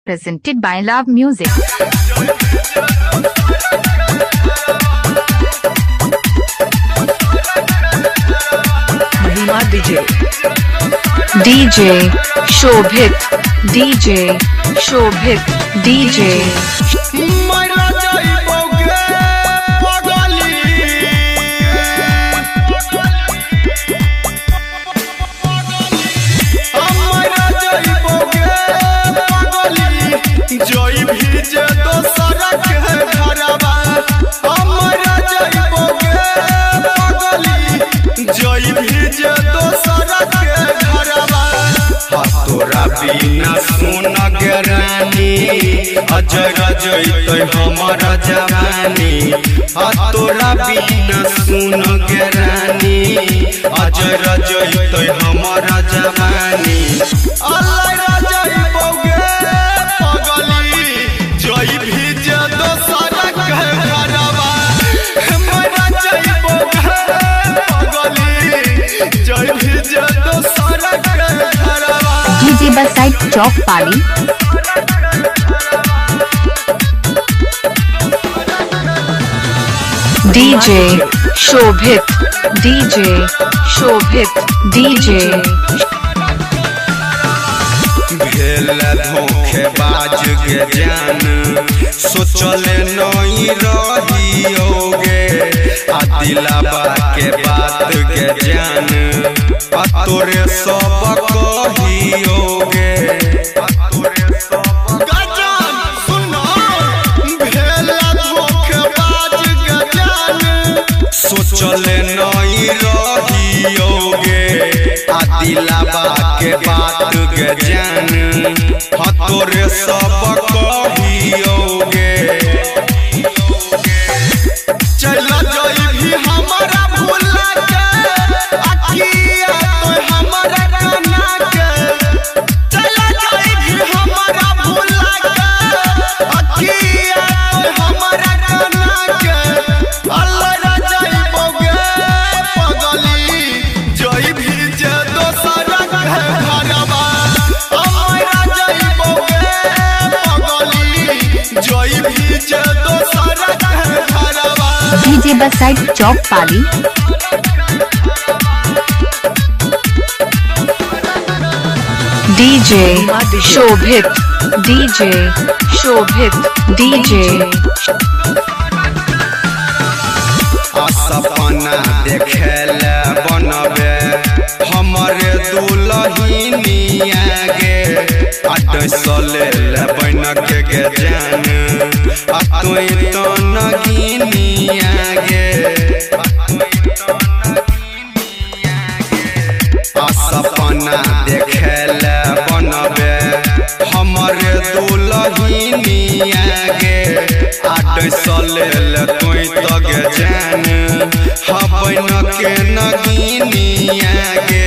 Presented by Love Music. महिमा DJ Shobhit DJ Shobhit DJ जोई भीजे दोसरा के घरवा हमरा जइबोगे पगली जोई भीजे दोसरा के घरवा तोरा बिना सुन गरानी अजर जइतै हमर जवानी तोरा बिना सुन गरानी अजर जइतै हमर जवानी अल्लाह जइबोगे जोई भीजे दोसरा के घरवा हमरा जइबोगे पगली जोई भीजे दोसरा के घरवा DJ Beside Chowk Pali DJ Shobhit DJ Shobhit DJ भेल धोखेबाज के जान सोचले नहीं रहियोगे दिलाबा के बात के जान तोरे सब कहियोगे गजान सुनो भेल धोखेबाज के जान सोचले नहीं रहियोगे दिलाबा के बात के जान तोरे सब कहियोगे चल जइभी हमरा भुला के अखिया तो हमरा काना के चल जइभी हमरा भुला के अखिया तो हमरा काना के अल्लाह जइबोगे पगली जइभी जे दोसरा के घरवा हमरा जइबोगे पगली जइभी जे दोसरा के घरवा DJ Beside Chowk Pali DJ Shobhit DJ Shobhit DJ सपना देखेले बनबे हमरे दुल्हनिया गे अटसले बन के जान तुई तो नगिनिया गे सपना देखेले बनबे हमरे दुल्हनिया गे अटसले तुई तो गे जान बन के नगिनिया गे